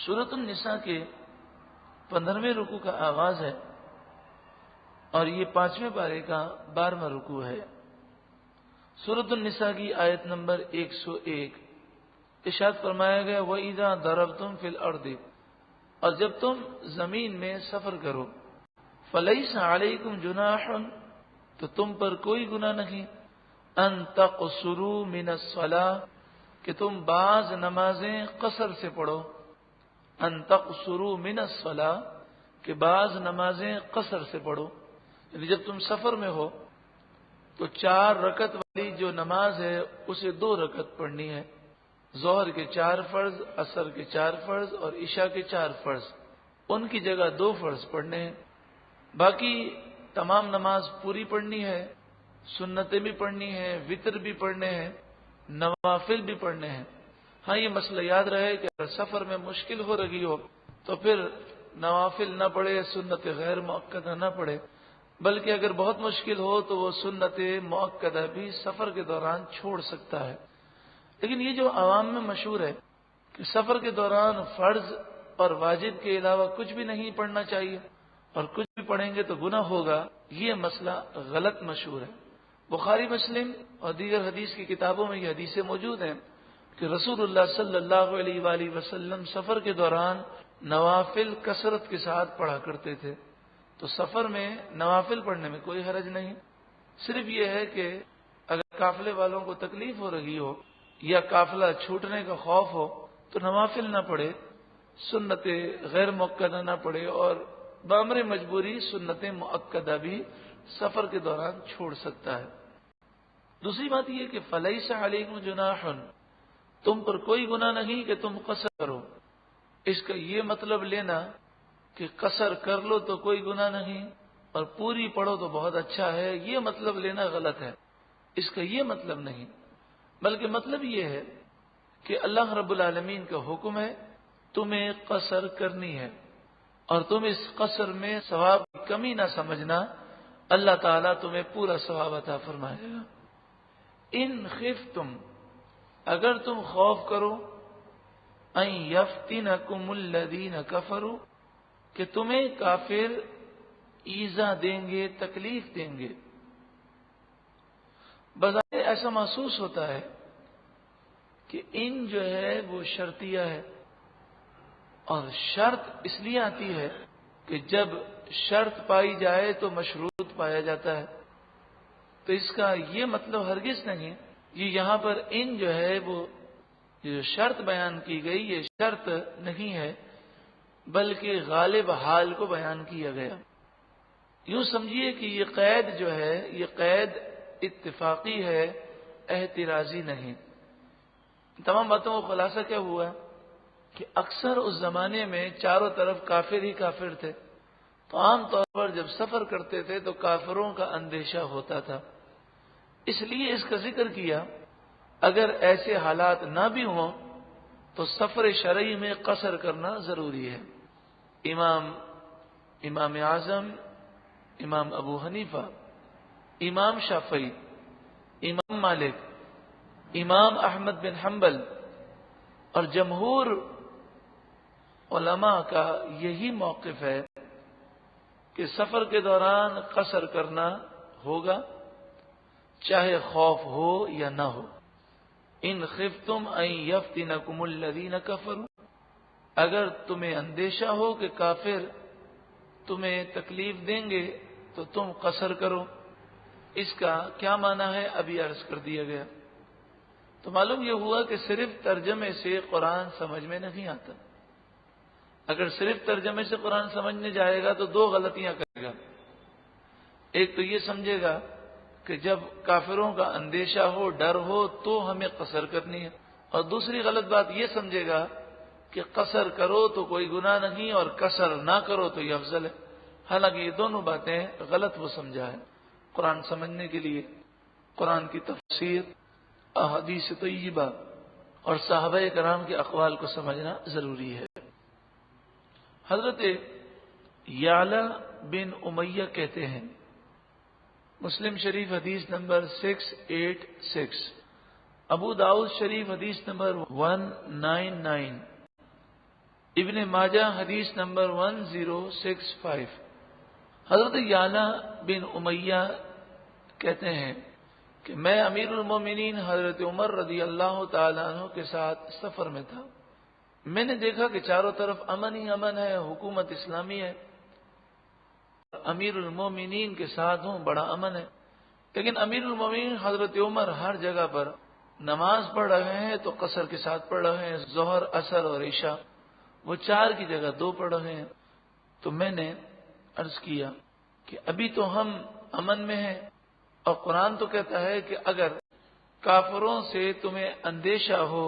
سورۃ النساء کے 15ویں رکوع کا آغاز ہے اور یہ 5ویں پارے کا 12واں رکوع ہے۔ سورۃ النساء کی آیت نمبر 101 ارشاد فرمایا گیا وَإِذَا ضَرَبْتُمْ فِي الْأَرْضِ، اور جب تم زمین میں سفر کرو، فَلَيْسَ عَلَيْكُمْ جُنَاحٌ، تو تم پر کوئی گناہ نہیں، أَن تَقْصُرُوا مِنَ الصَّلَاةِ، کہ تم بعض نمازیں قصر سے پڑھو، أَن تَقْصُرُوا مِنَ الصَّلَاةِ، کہ بعض نمازیں قصر سے پڑھو، یعنی جب تم سفر میں ہو تو 4 رکعت والی جو نماز ہے اسے 2 رکعت پڑھنی ہے، ظہر کے 4 فرض، عصر کے 4 فرض اور عشاء کے 4 فرض، ان کی جگہ 2 فرض پڑھنے ہیں، باقی تمام نماز پوری پڑھنی ہے، سنتیں بھی پڑھنی ہے، وتر بھی پڑھنے ہیں، نوافل بھی پڑھنے ہیں۔ ہاں یہ مسئلہ یاد رہے کہ اگر سفر میں مشکل ہو رہی ہو تو پھر نوافل نہ پڑھے، سنت غیر مؤکدہ نہ پڑھے، بلکہ اگر بہت مشکل ہو تو وہ سنت مؤکدہ بھی سفر کے دوران چھوڑ سکتا ہے۔ لیکن یہ جو عوام میں مشہور ہے کہ سفر کے دوران فرض اور واجب کے علاوہ کچھ بھی نہیں پڑھنا چاہیے اور کچھ بھی پڑھیں گے تو گناہ ہوگا، یہ مسئلہ غلط مشہور ہے۔ بخاری مسلم اور دیگر حدیث کی کتابوں میں یہ حدیثیں موجود ہیں کہ رسول اللہ صلی اللہ علیہ وآلہ وسلم سفر کے دوران نوافل کثرت کے ساتھ پڑھا کرتے تھے، تو سفر میں نوافل پڑھنے میں کوئی حرج نہیں، صرف یہ ہے کہ اگر قافلے والوں کو تکلیف ہو رہی ہو یا قافلہ چھوٹنے کا خوف ہو تو نوافل نہ پڑھے، سنت غیر مؤکدہ نہ پڑھے، اور بامر مجبوری سنت مؤکدہ بھی سفر کے دوران چھوڑ سکتا ہے۔ دوسری بات یہ کہ فَلَيْسَ عَلَيْكُمْ جُنَاحٌ، تم پر کوئی گناہ نہیں کہ تم قصر کرو۔ اس کا یہ مطلب لینا کہ قصر کر لو تو کوئی گناہ نہیں اور پوری پڑھو تو بہت اچھا ہے، یہ مطلب لینا غلط ہے، اس کا یہ مطلب نہیں، بلکہ مطلب یہ ہے کہ اللہ رب العالمین کا حکم ہے تمہیں قصر کرنی ہے، اور تم اس قصر میں ثواب کی کمی نہ سمجھنا، اللہ تعالیٰ تمہیں پورا ثواب عطا فرمائے گا۔ ان خفتم، اگر تم خوف کرو، ان یفتنکم الذین کفروا، کہ تمہیں کافر ایذا دیں گے، تکلیف دیں گے۔ بظاہر ایسا محسوس ہوتا ہے کہ ان جو ہے وہ شرطیہ ہے، اور شرط اس لیے آتی ہے کہ جب شرط پائی جائے تو مشروط پایا جاتا ہے، تو اس کا یہ مطلب ہرگز نہیں، یہ یہاں پر ان جو ہے وہ جو شرط بیان کی گئی یہ شرط نہیں ہے، بلکہ غالب حال کو بیان کیا گیا۔ یوں سمجھیے کہ یہ قید جو ہے یہ قید اتفاقی ہے، احترازی نہیں۔ تمام باتوں کا خلاصہ کیا ہوا کہ اکثر اس زمانے میں چاروں طرف کافر ہی کافر تھے، تو عام طور پر جب سفر کرتے تھے تو کافروں کا اندیشہ ہوتا تھا، اس لیے اس کا ذکر کیا۔ اگر ایسے حالات نہ بھی ہوں تو سفر شرعی میں قصر کرنا ضروری ہے۔ امام اعظم، امام ابو حنیفہ، امام شافعی، امام مالک، امام احمد بن حنبل اور جمہور علماء کا یہی موقف ہے کہ سفر کے دوران قصر کرنا ہوگا، چاہے خوف ہو یا نہ ہو۔ ان خفتم ان یفتنکم الذین کفروا، اگر تمہیں اندیشہ ہو کہ کافر تمہیں تکلیف دیں گے تو تم قصر کرو۔ اس کا کیا معنی ہے ابھی عرض کر دیا گیا۔ تو معلوم یہ ہوا کہ صرف ترجمے سے قرآن سمجھ میں نہیں آتا۔ اگر صرف ترجمے سے قرآن سمجھنے جائے گا تو 2 غلطیاں کرے گا۔ ایک تو یہ سمجھے گا کہ جب کافروں کا اندیشہ ہو، ڈر ہو تو ہمیں قصر کرنی ہے، اور دوسری غلط بات یہ سمجھے گا کہ قصر کرو تو کوئی گناہ نہیں اور قصر نہ کرو تو یہ افضل ہے، حالانکہ یہ دونوں باتیں غلط وہ سمجھا ہے۔ قرآن سمجھنے کے لیے قرآن کی تفسیر، احادیث طیبہ اور صحابہ کرام کے اقوال کو سمجھنا ضروری ہے۔ حضرت یعلا بن امیہ کہتے ہیں، مسلم شریف حدیث نمبر 686، ابو داؤد شریف حدیث نمبر 199، ابن ماجہ حدیث نمبر 1065۔ حضرت یعلا بن امیہ کہتے ہیں کہ میں امیر المومنین حضرت عمر رضی اللہ تعالیٰ عنہ کے ساتھ سفر میں تھا۔ میں نے دیکھا کہ چاروں طرف امن ہی امن ہے، حکومت اسلامی ہے، امیر المومنین کے ساتھ ہوں، بڑا امن ہے۔ لیکن امیر المومنین حضرت عمر ہر جگہ پر نماز پڑھ رہے ہیں تو قصر کے ساتھ پڑھ رہے ہیں، ظہر، عصر اور عشاء، وہ 4 کی جگہ 2 پڑھ رہے ہیں۔ تو میں نے عرض کیا کہ ابھی تو ہم امن میں ہیں، اور قرآن تو کہتا ہے کہ اگر کافروں سے تمہیں اندیشہ ہو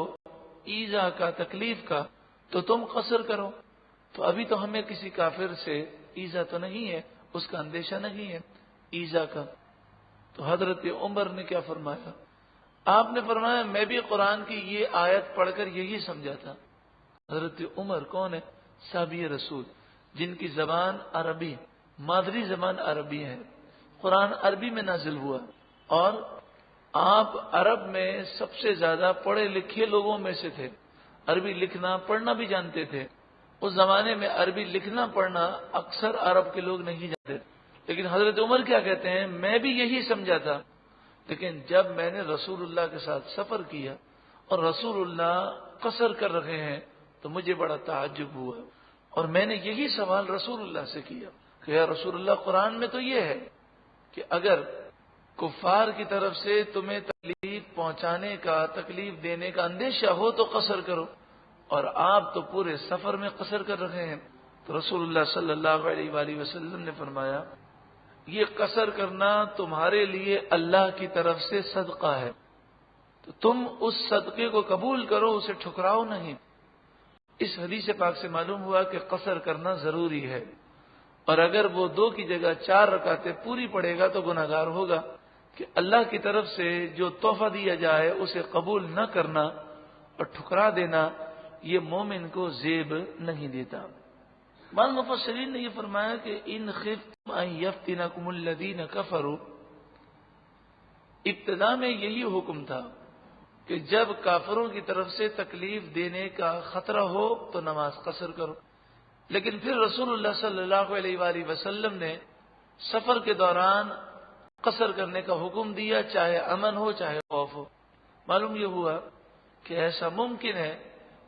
ایذا کا، تکلیف کا، تو تم قصر کرو۔ تو ابھی تو ہمیں کسی کافر سے ایذا تو نہیں ہے، اس کا اندیشہ نہیں ہے ایذا کا۔ تو حضرت عمر نے کیا فرمایا؟ آپ نے فرمایا میں بھی قرآن کی یہ آیت پڑھ کر یہی سمجھا تھا۔ حضرت عمر کون ہے؟ صحابی رسول، جن کی زبان عربی، مادری زبان عربی ہے، قرآن عربی میں نازل ہوا، اور آپ عرب میں سب سے زیادہ پڑھے لکھے لوگوں میں سے تھے، عربی لکھنا پڑھنا بھی جانتے تھے۔ اس زمانے میں عربی لکھنا پڑھنا اکثر عرب کے لوگ نہیں جانتے، لیکن حضرت عمر کیا کہتے ہیں؟ میں بھی یہی سمجھا تھا، لیکن جب میں نے رسول اللہ کے ساتھ سفر کیا اور رسول اللہ قصر کر رہے ہیں تو مجھے بڑا تعجب ہوا، اور میں نے یہی سوال رسول اللہ سے کیا کہ یا رسول اللہ، قرآن میں تو یہ ہے کہ اگر کفار کی طرف سے تمہیں تکلیف پہنچانے کا، تکلیف دینے کا اندیشہ ہو تو قصر کرو، اور آپ تو پورے سفر میں قصر کر رہے ہیں۔ تو رسول اللہ صلی اللہ علیہ وآلہ وسلم نے فرمایا یہ قصر کرنا تمہارے لیے اللہ کی طرف سے صدقہ ہے، تو تم اس صدقے کو قبول کرو، اسے ٹھکراؤ نہیں۔ اس حدیث پاک سے معلوم ہوا کہ قصر کرنا ضروری ہے، اور اگر وہ 2 کی جگہ 4 رکعتیں پوری پڑے گا تو گناہگار ہوگا، کہ اللہ کی طرف سے جو تحفہ دیا جائے اسے قبول نہ کرنا اور ٹھکرا دینا، یہ مومن کو زیب نہیں دیتا۔ بعض مفسرین نے یہ فرمایا کہ ان خفتم ان یفتنکم الذین کفروا، ابتدا میں یہی حکم تھا کہ جب کافروں کی طرف سے تکلیف دینے کا خطرہ ہو تو نماز قصر کرو، لیکن پھر رسول اللہ صلی اللہ علیہ وآلہ وسلم نے سفر کے دوران قصر کرنے کا حکم دیا، چاہے امن ہو چاہے خوف ہو۔ معلوم یہ ہوا کہ ایسا ممکن ہے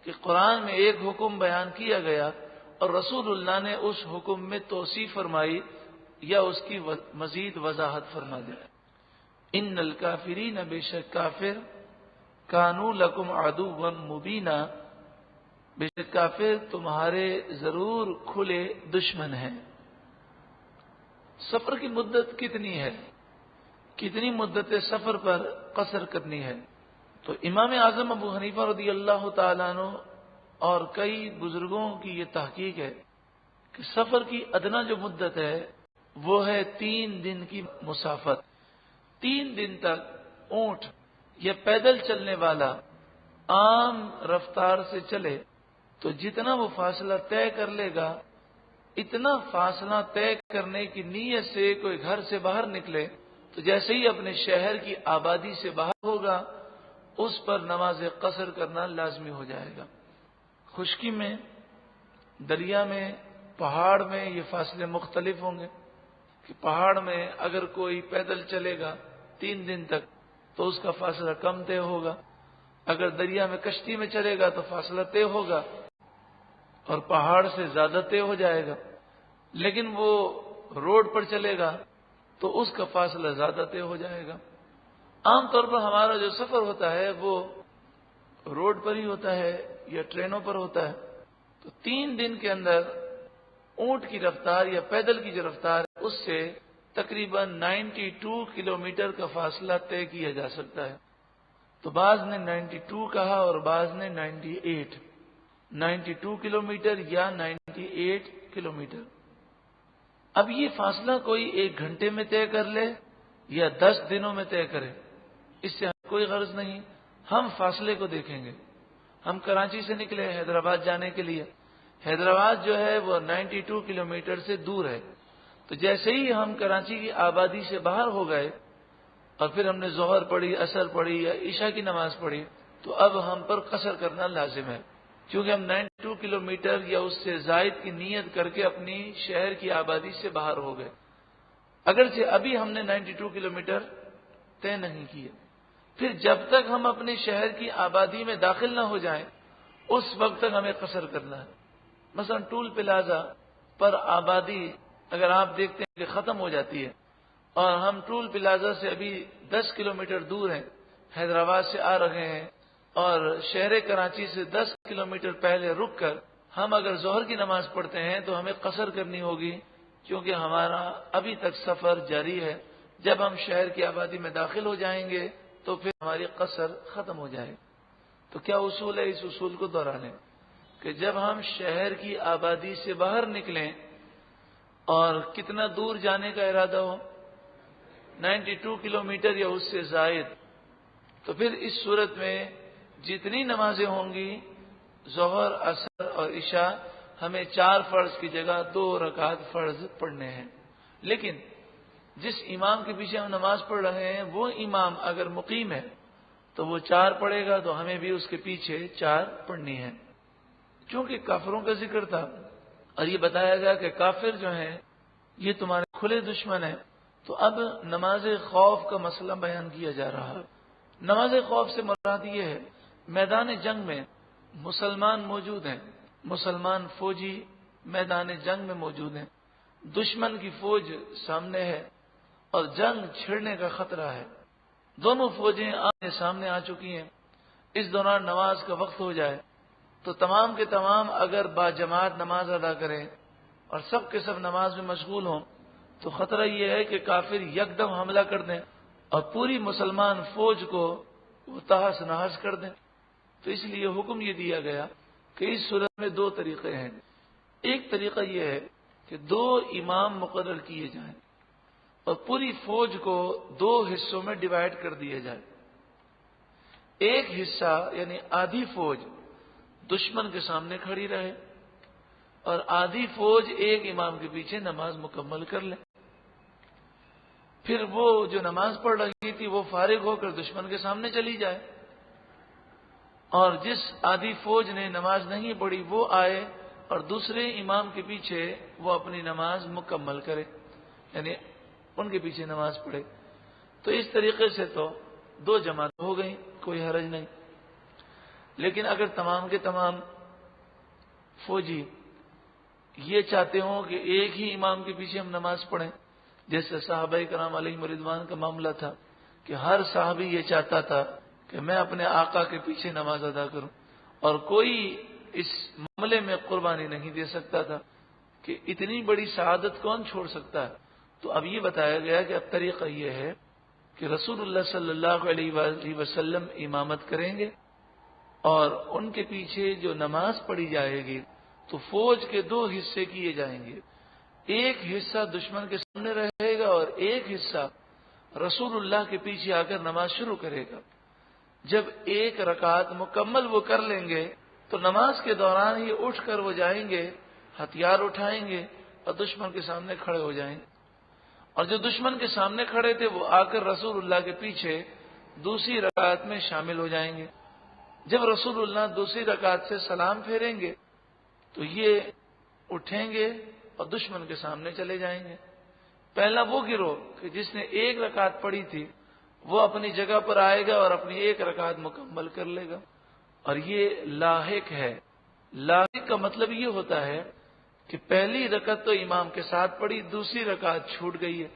کہ قرآن میں ایک حکم بیان کیا گیا اور رسول اللہ نے اس حکم میں توسیع فرمائی یا اس کی مزید وضاحت فرما دی۔ ان الکافرین، بے شک کافر، کانوا لکم عدوا مبینا، بے شک کافر تمہارے ضرور کھلے دشمن ہیں۔ سفر کی مدت کتنی ہے؟ کتنی مدت سفر پر قصر کرنی ہے؟ تو امام اعظم ابو حنیفہ رضی اللہ تعالیٰ عنہ اور کئی بزرگوں کی یہ تحقیق ہے کہ سفر کی ادنا جو مدت ہے وہ ہے 3 دن کی مسافت۔ 3 دن تک اونٹ یا پیدل چلنے والا عام رفتار سے چلے تو جتنا وہ فاصلہ طے کر لے گا، اتنا فاصلہ طے کرنے کی نیت سے کوئی گھر سے باہر نکلے تو جیسے ہی اپنے شہر کی آبادی سے باہر ہوگا اس پر نماز قصر کرنا لازمی ہو جائے گا۔ خشکی میں، دریا میں، پہاڑ میں یہ فاصلے مختلف ہوں گے کہ پہاڑ میں اگر کوئی پیدل چلے گا 3 دن تک تو اس کا فاصلہ کم طے ہوگا، اگر دریا میں کشتی میں چلے گا تو فاصلہ طے ہوگا اور پہاڑ سے زیادہ طے ہو جائے گا، لیکن وہ روڈ پر چلے گا تو اس کا فاصلہ زیادہ طے ہو جائے گا۔ عام طور پر ہمارا جو سفر ہوتا ہے وہ روڈ پر ہی ہوتا ہے یا ٹرینوں پر ہوتا ہے، تو 3 دن کے اندر اونٹ کی رفتار یا پیدل کی جو رفتار ہے اس سے تقریباً 92 کلومیٹر کا فاصلہ طے کیا جا سکتا ہے۔ تو بعض نے 92 کہا اور بعض نے 92 کلومیٹر یا 98 کلومیٹر۔ اب یہ فاصلہ کوئی 1 گھنٹے میں طے کر لے یا 10 دنوں میں طے کرے، اس سے کوئی غرض نہیں، ہم فاصلے کو دیکھیں گے۔ ہم کراچی سے نکلے حیدرآباد جانے کے لیے، حیدرآباد جو ہے وہ 92 کلومیٹر سے دور ہے، تو جیسے ہی ہم کراچی کی آبادی سے باہر ہو گئے اور پھر ہم نے ظہر پڑھی، عصر پڑھی یا عشاء کی نماز پڑھی، تو اب ہم پر قصر کرنا لازم ہے۔ چونکہ ہم 92 کلومیٹر یا اس سے زائد کی نیت کر کے اپنی شہر کی آبادی سے باہر ہو گئے، اگرچہ ابھی ہم نے 92 کلومیٹر طے نہیں کیے، پھر جب تک ہم اپنے شہر کی آبادی میں داخل نہ ہو جائیں اس وقت تک ہمیں قصر کرنا ہے۔ مثلا ٹول پلازا پر آبادی اگر آپ دیکھتے ہیں کہ ختم ہو جاتی ہے، اور ہم ٹول پلازا سے ابھی 10 کلومیٹر دور ہیں، حیدرآباد سے آ رہے ہیں، اور شہر کراچی سے 10 کلومیٹر پہلے رک کر ہم اگر ظہر کی نماز پڑھتے ہیں تو ہمیں قصر کرنی ہوگی، کیونکہ ہمارا ابھی تک سفر جاری ہے۔ جب ہم شہر کی آبادی میں داخل ہو جائیں گے تو پھر ہماری قصر ختم ہو جائے گی۔ تو کیا اصول ہے؟ اس اصول کو دہرانے کہ جب ہم شہر کی آبادی سے باہر نکلیں اور کتنا دور جانے کا ارادہ ہو، 92 کلومیٹر یا اس سے زائد، تو پھر اس صورت میں جتنی نمازیں ہوں گی ظہر، عصر اور عشاء، ہمیں 4 فرض کی جگہ 2 رکعت فرض پڑھنے ہیں۔ لیکن جس امام کے پیچھے ہم نماز پڑھ رہے ہیں وہ امام اگر مقیم ہے تو وہ 4 پڑھے گا، تو ہمیں بھی اس کے پیچھے 4 پڑھنی ہے۔ چونکہ کافروں کا ذکر تھا اور یہ بتایا گیا کہ کافر جو ہیں یہ تمہارے کھلے دشمن ہیں، تو اب نماز خوف کا مسئلہ بیان کیا جا رہا ہے۔ نماز خوف سے مراد یہ ہے میدان جنگ میں مسلمان موجود ہیں، مسلمان فوجی میدان جنگ میں موجود ہیں، دشمن کی فوج سامنے ہے اور جنگ چھڑنے کا خطرہ ہے، دونوں فوجیں آمنے سامنے آ چکی ہیں، اس دوران نماز کا وقت ہو جائے تو تمام کے تمام اگر با جماعت نماز ادا کریں اور سب کے سب نماز میں مشغول ہوں تو خطرہ یہ ہے کہ کافر یکدم حملہ کر دیں اور پوری مسلمان فوج کو وہ تہس نہس کر دیں۔ تو اس لیے حکم یہ دیا گیا کہ اس صورت میں 2 طریقے ہیں۔ ایک طریقہ یہ ہے کہ 2 امام مقرر کیے جائیں اور پوری فوج کو 2 حصوں میں ڈیوائڈ کر دیا جائے۔ ایک حصہ یعنی آدھی فوج دشمن کے سامنے کھڑی رہے اور آدھی فوج ایک امام کے پیچھے نماز مکمل کر لے، پھر وہ جو نماز پڑھ رہی تھی وہ فارغ ہو کر دشمن کے سامنے چلی جائے، اور جس آدھی فوج نے نماز نہیں پڑھی وہ آئے اور دوسرے امام کے پیچھے وہ اپنی نماز مکمل کرے، یعنی ان کے پیچھے نماز پڑھے۔ تو اس طریقے سے تو 2 جماعت ہو گئی، کوئی حرج نہیں۔ لیکن اگر تمام کے تمام فوجی یہ چاہتے ہوں کہ ایک ہی امام کے پیچھے ہم نماز پڑھیں، جیسے صحابہ کرام علیہم رضوان کا معاملہ تھا کہ ہر صحابی یہ چاہتا تھا کہ میں اپنے آقا کے پیچھے نماز ادا کروں، اور کوئی اس معاملے میں قربانی نہیں دے سکتا تھا کہ اتنی بڑی سعادت کون چھوڑ سکتا ہے۔ تو اب یہ بتایا گیا کہ اب طریقہ یہ ہے کہ رسول اللہ صلی اللہ علیہ وآلہ وسلم امامت کریں گے اور ان کے پیچھے جو نماز پڑھی جائے گی تو فوج کے 2 حصے کیے جائیں گے، ایک حصہ دشمن کے سامنے رہے گا اور ایک حصہ رسول اللہ کے پیچھے آ کر نماز شروع کرے گا۔ جب 1 رکعت مکمل وہ کر لیں گے تو نماز کے دوران ہی اٹھ کر وہ جائیں گے، ہتھیار اٹھائیں گے اور دشمن کے سامنے کھڑے ہو جائیں گے، اور جو دشمن کے سامنے کھڑے تھے وہ آ کر رسول اللہ کے پیچھے دوسری رکعت میں شامل ہو جائیں گے۔ جب رسول اللہ دوسری رکعت سے سلام پھیریں گے تو یہ اٹھیں گے اور دشمن کے سامنے چلے جائیں گے۔ پہلا وہ گروہ کہ جس نے 1 رکعت پڑھی تھی وہ اپنی جگہ پر آئے گا اور اپنی 1 رکعت مکمل کر لے گا، اور یہ لاحق ہے۔ لاحق کا مطلب یہ ہوتا ہے کہ پہلی رکعت تو امام کے ساتھ پڑھی، دوسری رکعت چھوٹ گئی ہے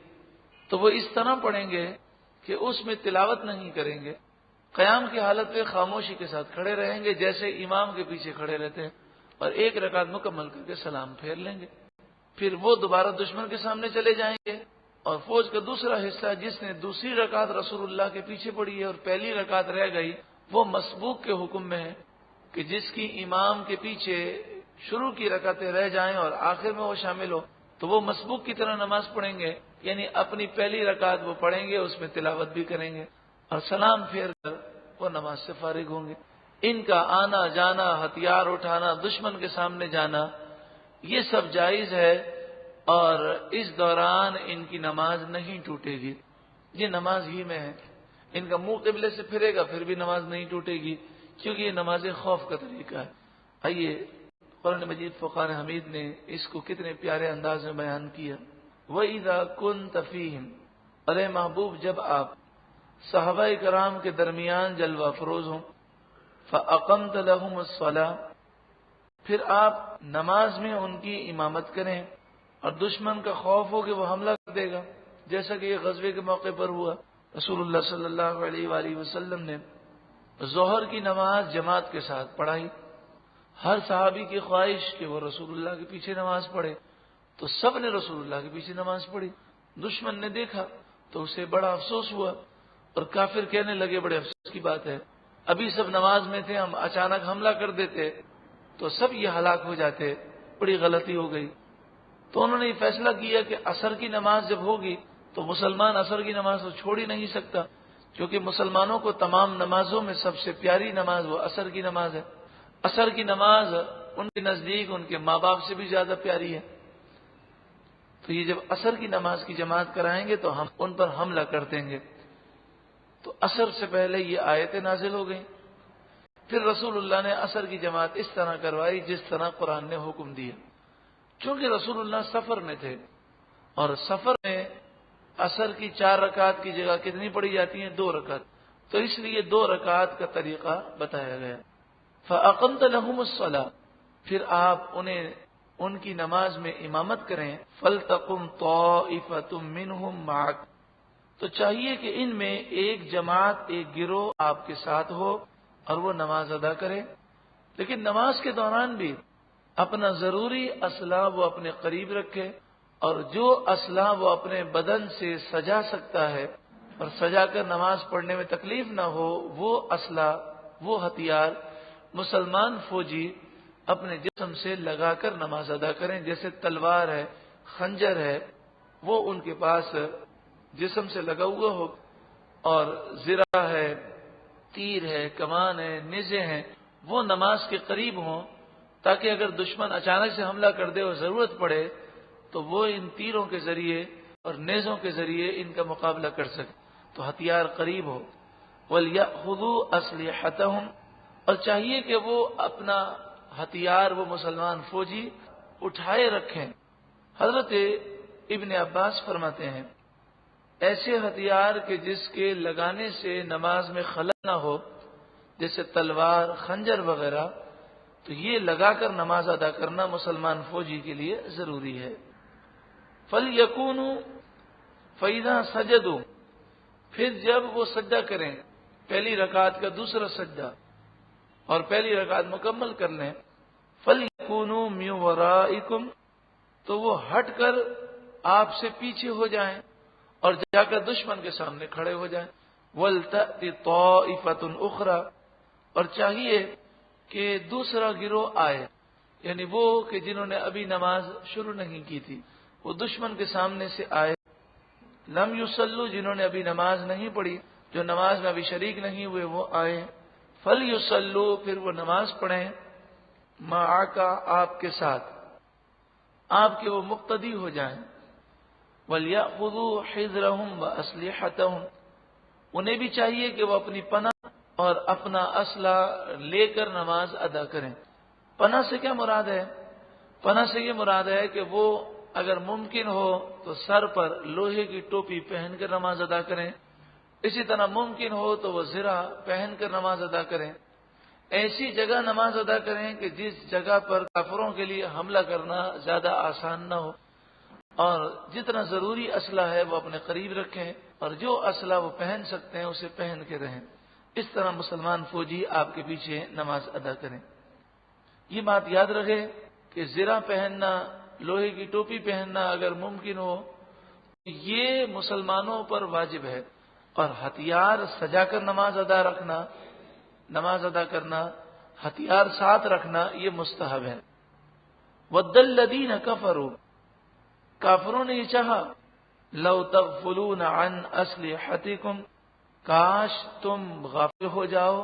تو وہ اس طرح پڑھیں گے کہ اس میں تلاوت نہیں کریں گے، قیام کی حالت میں خاموشی کے ساتھ کھڑے رہیں گے جیسے امام کے پیچھے کھڑے رہتے ہیں، اور 1 رکعت مکمل کر کے سلام پھیر لیں گے۔ پھر وہ دوبارہ دشمن کے سامنے چلے جائیں گے اور فوج کا دوسرا حصہ جس نے دوسری رکعت رسول اللہ کے پیچھے پڑھی ہے اور پہلی رکعت رہ گئی وہ مسبوق کے حکم میں ہے کہ جس کی امام کے پیچھے شروع کی رکعتیں رہ جائیں اور آخر میں وہ شامل ہو تو وہ مسبوق کی طرح نماز پڑھیں گے، یعنی اپنی پہلی رکعت وہ پڑھیں گے، اس میں تلاوت بھی کریں گے اور سلام پھیر کر وہ نماز سے فارغ ہوں گے۔ ان کا آنا جانا، ہتھیار اٹھانا، دشمن کے سامنے جانا، یہ سب جائز ہے، اور اس دوران ان کی نماز نہیں ٹوٹے گی، یہ نماز ہی میں ہے۔ ان کا منہ قبلے سے پھرے گا پھر بھی نماز نہیں ٹوٹے گی، کیونکہ یہ نماز خوف کا طریقہ ہے۔ آئیے قرآن مجید فقان حمید نے اس کو کتنے پیارے انداز میں بیان کیا. وَإِذَا كُنْتَ فِيهِمْ، ارے محبوب جب آپ صحابہ کرام کے درمیان جلوہ افروز ہوں، فَأَقَمْتَ لَهُمُ الصَّلَاةَ، پھر آپ نماز میں ان کی امامت کریں، اور دشمن کا خوف ہو کہ وہ حملہ کر دے گا، جیسا کہ یہ غزوے کے موقع پر ہوا. رسول اللہ صلی اللہ علیہ وآلہ وسلم نے ظہر کی نماز جماعت کے ساتھ پڑھائی. ہر صحابی کی خواہش کہ وہ رسول اللہ کے پیچھے نماز پڑھے، تو سب نے رسول اللہ کے پیچھے نماز پڑھی. دشمن نے دیکھا تو اسے بڑا افسوس ہوا، اور کافر کہنے لگے بڑے افسوس کی بات ہے، ابھی سب نماز میں تھے، ہم اچانک حملہ کر دیتے تو سب یہ ہلاک ہو جاتے، بڑی غلطی ہو گئی. تو انہوں نے یہ فیصلہ کیا کہ عصر کی نماز جب ہوگی تو مسلمان عصر کی نماز تو چھوڑ ہی نہیں سکتا، کیونکہ مسلمانوں کو تمام نمازوں میں سب سے پیاری نماز وہ عصر کی نماز ہے. عصر کی نماز ان کے نزدیک ان کے ماں باپ سے بھی زیادہ پیاری ہے. تو یہ جب عصر کی نماز کی جماعت کرائیں گے تو ہم ان پر حملہ کر دیں گے. تو عصر سے پہلے یہ آیتیں نازل ہو گئیں. پھر رسول اللہ نے عصر کی جماعت اس طرح کروائی جس طرح قرآن نے حکم دیا. چونکہ رسول اللہ سفر میں تھے، اور سفر میں عصر کی 4 رکعت کی جگہ کتنی پڑھی جاتی ہیں؟ 2 رکعت. تو اس لیے 2 رکعت کا طریقہ بتایا گیا. فَأَقَمْتَ لَهُمُ الصَّلَاةَ، پھر آپ انہیں ان کی نماز میں امامت کریں. فَلْتَقُمْ طَائِفَةٌ مِّنْهُمْ مَعَكَ، تو چاہیے کہ ان میں ایک جماعت، ایک گروہ آپ کے ساتھ ہو اور وہ نماز ادا کرے. لیکن نماز کے دوران بھی اپنا ضروری اسلحہ وہ اپنے قریب رکھے، اور جو اسلحہ وہ اپنے بدن سے سجا سکتا ہے اور سجا کر نماز پڑھنے میں تکلیف نہ ہو، وہ اسلحہ، وہ ہتھیار مسلمان فوجی اپنے جسم سے لگا کر نماز ادا کریں. جیسے تلوار ہے، خنجر ہے، وہ ان کے پاس جسم سے لگا ہوا ہو، اور زرہ ہے، تیر ہے، کمان ہے، نیزے ہیں، وہ نماز کے قریب ہوں، تاکہ اگر دشمن اچانک سے حملہ کر دے اور ضرورت پڑے تو وہ ان تیروں کے ذریعے اور نیزوں کے ذریعے ان کا مقابلہ کر سکے. تو ہتھیار قریب ہو. وَلْيَأْخُذُوا أَسْلِحَتَهُمْ، اور چاہیے کہ وہ اپنا ہتھیار، وہ مسلمان فوجی اٹھائے رکھیں. حضرت ابن عباس فرماتے ہیں ایسے ہتھیار کہ جس کے لگانے سے نماز میں خلل نہ ہو، جیسے تلوار، خنجر وغیرہ، تو یہ لگا کر نماز ادا کرنا مسلمان فوجی کے لیے ضروری ہے. فَلْيَكُونُوا فَإِذَا سَجَدُوا، پھر جب وہ سجدہ کریں، پہلی رکعت کا دوسرا سجدہ، اور پہلی رکعت مکمل کر لیں، فَلْيَكُونُوا مِنْ وَرَائِكُمْ، تو وہ ہٹ کر آپ سے پیچھے ہو جائیں اور جا کر دشمن کے سامنے کھڑے ہو جائیں. وَلْتَأْتِ طَائِفَةٌ أُخْرَى، اور چاہیے کہ دوسرا گروہ آئے، یعنی وہ کہ جنہوں نے ابھی نماز شروع نہیں کی تھی، وہ دشمن کے سامنے سے آئے. لم یصلوا، جنہوں نے ابھی نماز نہیں پڑھی، جو نماز میں ابھی شریک نہیں ہوئے، وہ آئے. فلیصلوا، پھر وہ نماز پڑھیں. معک، آپ کے ساتھ، آپ کے وہ مقتدی ہو جائیں. ولیأخذوا حذرهم واسلحتهم، انہیں بھی چاہیے کہ وہ اپنی پناہ اور اپنا اسلحہ لے کر نماز ادا کریں. پناہ سے کیا مراد ہے؟ پناہ سے یہ مراد ہے کہ وہ اگر ممکن ہو تو سر پر لوہے کی ٹوپی پہن کر نماز ادا کریں. اسی طرح ممکن ہو تو وہ زرہ پہن کر نماز ادا کریں. ایسی جگہ نماز ادا کریں کہ جس جگہ پر کافروں کے لیے حملہ کرنا زیادہ آسان نہ ہو، اور جتنا ضروری اسلحہ ہے وہ اپنے قریب رکھیں، اور جو اسلحہ وہ پہن سکتے ہیں اسے پہن کے رہیں. اس طرح مسلمان فوجی آپ کے پیچھے نماز ادا کریں. یہ بات یاد رکھے کہ زرہ پہننا، لوہے کی ٹوپی پہننا اگر ممکن ہو یہ مسلمانوں پر واجب ہے، اور ہتھیار سجا کر نماز ادا کرنا، ہتھیار ساتھ رکھنا یہ مستحب ہے. وَدَّ الَّذِينَ كَفَرُوا، کافروں نے یہ چاہا، لَوْ تَغْفُلُونَ عَنْ أَسْلِحَتِكُمْ، کاش تم غافل ہو جاؤ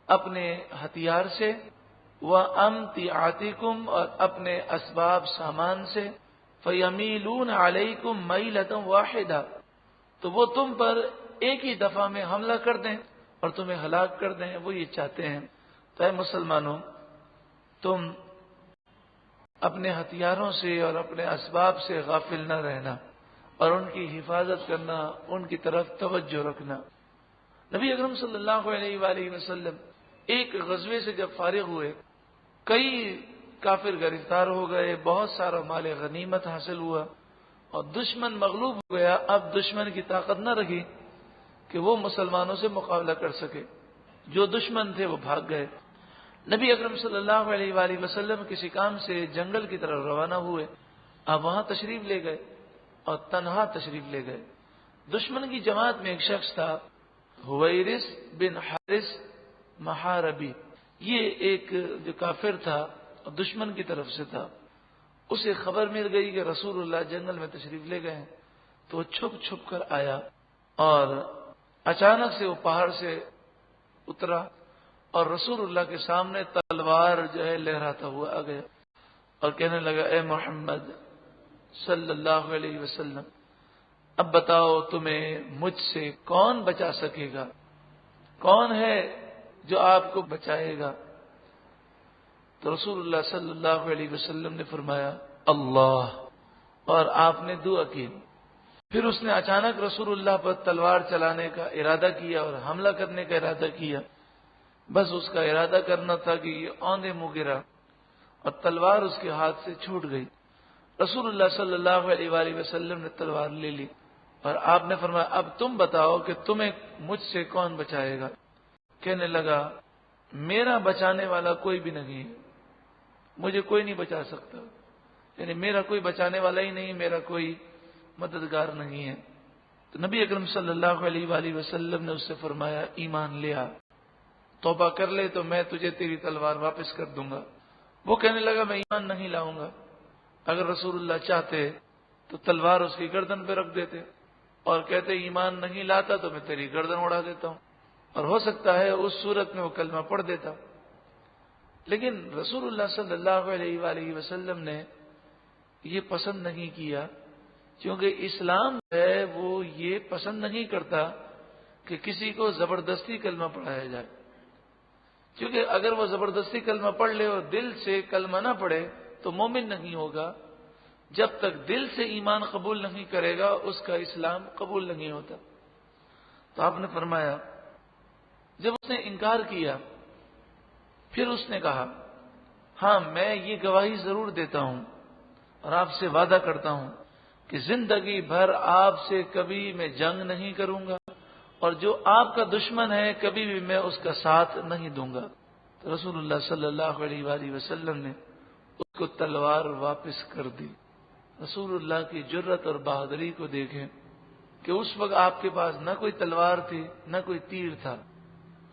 اپنے ہتھیار سے، وَأَمْتِعَتِكُمْ، اور اپنے اسباب سامان سے، فَيَمِيلُونَ عَلَيْكُمْ مَيْلَةً وَاحِدَةً، تو وہ تم پر ایک ہی دفعہ میں حملہ کر دیں اور تمہیں ہلاک کر دیں. وہ یہ چاہتے ہیں. تو اے مسلمانوں، تم اپنے ہتھیاروں سے اور اپنے اسباب سے غافل نہ رہنا اور ان کی حفاظت کرنا، ان کی طرف توجہ رکھنا۔ نبی اکرم صلی اللہ علیہ وآلہ وسلم ایک غزوے سے جب فارغ ہوئے، کئی کافر گرفتار ہو گئے، بہت سارا مال غنیمت حاصل ہوا اور دشمن مغلوب ہو گیا۔ اب دشمن کی طاقت نہ رہی کہ وہ مسلمانوں سے مقابلہ کر سکے، جو دشمن تھے وہ بھاگ گئے۔ نبی اکرم صلی اللہ علیہ وآلہ وسلم کسی کام سے جنگل کی طرف روانہ ہوئے، اب وہاں تشریف لے گئے اور تنہا تشریف لے گئے۔ دشمن کی جماعت میں ایک شخص تھا، حویرث بن حارث محاربی، یہ ایک جو کافر تھا اور دشمن کی طرف سے تھا، اسے خبر مل گئی کہ رسول اللہ جنگل میں تشریف لے گئے ہیں، تو وہ چھپ چھپ کر آیا اور اچانک سے وہ پہاڑ سے اترا اور رسول اللہ کے سامنے تلوار جو ہے لہراتا ہوا آ گیا اور کہنے لگا، اے محمد صلی اللہ علیہ وسلم، اب بتاؤ تمہیں مجھ سے کون بچا سکے گا؟ کون ہے جو آپ کو بچائے گا؟ تو رسول اللہ صلی اللہ علیہ وسلم نے فرمایا، اللہ، اور آپ نے دعا کی۔ پھر اس نے اچانک رسول اللہ پر تلوار چلانے کا ارادہ کیا اور حملہ کرنے کا ارادہ کیا۔ بس اس کا ارادہ کرنا تھا کہ یہ اوندے منہ گرا اور تلوار اس کے ہاتھ سے چھوٹ گئی۔ رسول اللہ صلی اللہ علیہ وآلہ وسلم نے تلوار لے لی اور آپ نے فرمایا، اب تم بتاؤ کہ تمہیں مجھ سے کون بچائے گا؟ کہنے لگا، میرا بچانے والا کوئی بھی نہیں ہے، مجھے کوئی نہیں بچا سکتا، یعنی میرا کوئی بچانے والا ہی نہیں، میرا کوئی مددگار نہیں ہے۔ تو نبی اکرم صلی اللہ علیہ وآلہ وسلم نے اس سے فرمایا، ایمان لے آ، توبہ کر لے تو میں تجھے تیری تلوار واپس کر دوں گا۔ وہ کہنے لگا، میں ایمان نہیں لاؤں گا۔ اگر رسول اللہ چاہتے تو تلوار اس کی گردن پہ رکھ دیتے اور کہتے ایمان نہیں لاتا تو میں تیری گردن اڑا دیتا ہوں، اور ہو سکتا ہے اس صورت میں وہ کلمہ پڑھ دیتا۔ لیکن رسول اللہ صلی اللہ علیہ وآلہ وسلم نے یہ پسند نہیں کیا، کیونکہ اسلام ہے وہ یہ پسند نہیں کرتا کہ کسی کو زبردستی کلمہ پڑھایا جائے، کیونکہ اگر وہ زبردستی کلمہ پڑھ لے اور دل سے کلمہ نہ پڑھے تو مومن نہیں ہوگا۔ جب تک دل سے ایمان قبول نہیں کرے گا اس کا اسلام قبول نہیں ہوتا۔ تو آپ نے فرمایا، جب اس نے انکار کیا پھر اس نے کہا، ہاں میں یہ گواہی ضرور دیتا ہوں اور آپ سے وعدہ کرتا ہوں کہ زندگی بھر آپ سے کبھی میں جنگ نہیں کروں گا اور جو آپ کا دشمن ہے کبھی بھی میں اس کا ساتھ نہیں دوں گا۔ تو رسول اللہ صلی اللہ علیہ وآلہ وسلم نے اس کو تلوار واپس کر دی۔ رسول اللہ کی جرت اور بہادری کو دیکھیں کہ اس وقت آپ کے پاس نہ کوئی تلوار تھی نہ کوئی تیر تھا۔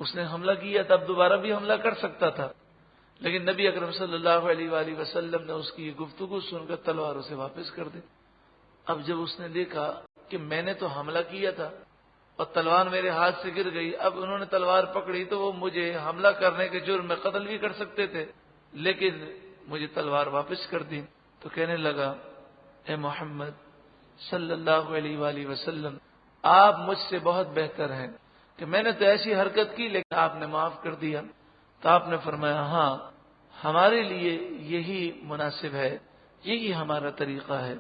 اس نے حملہ کیا تب دوبارہ بھی حملہ کر سکتا تھا، لیکن نبی اکرم صلی اللہ علیہ وآلہ وسلم نے اس کی یہ گفتگو سن کر تلوار اسے واپس کر دی۔ اب جب اس نے دیکھا کہ میں نے تو حملہ کیا تھا اور تلوار میرے ہاتھ سے گر گئی، اب انہوں نے تلوار پکڑی تو وہ مجھے حملہ کرنے کے جرم میں قتل بھی کر سکتے تھے، لیکن مجھے تلوار واپس کر دی۔ تو کہنے لگا، اے محمد صلی اللہ علیہ وآلہ وسلم، آپ مجھ سے بہت بہتر ہیں کہ میں نے تو ایسی حرکت کی لیکن آپ نے معاف کر دیا۔ تو آپ نے فرمایا، ہاں ہمارے لیے یہی مناسب ہے، یہی ہمارا طریقہ ہے۔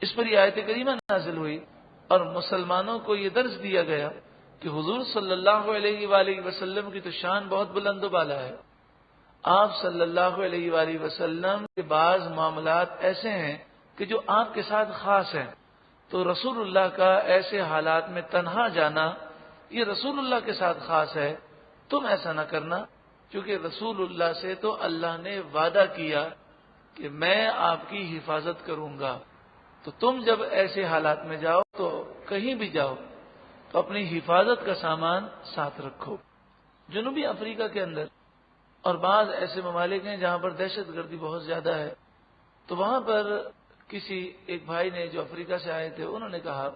اس پر یہ آیت کریمہ نازل ہوئی اور مسلمانوں کو یہ درس دیا گیا کہ حضور صلی اللہ علیہ وآلہ وسلم کی تو شان بہت بلند و بالا ہے۔ آپ صلی اللہ علیہ وآلہ وسلم کے بعض معاملات ایسے ہیں کہ جو آپ کے ساتھ خاص ہیں، تو رسول اللہ کا ایسے حالات میں تنہا جانا یہ رسول اللہ کے ساتھ خاص ہے، تم ایسا نہ کرنا، کیونکہ رسول اللہ سے تو اللہ نے وعدہ کیا کہ میں آپ کی حفاظت کروں گا۔ تو تم جب ایسے حالات میں جاؤ تو کہیں بھی جاؤ تو اپنی حفاظت کا سامان ساتھ رکھو۔ جنوبی افریقہ کے اندر اور بعض ایسے ممالک ہیں جہاں پر دہشت گردی بہت زیادہ ہے، تو وہاں پر کسی ایک بھائی نے جو افریقہ سے آئے تھے، انہوں نے کہا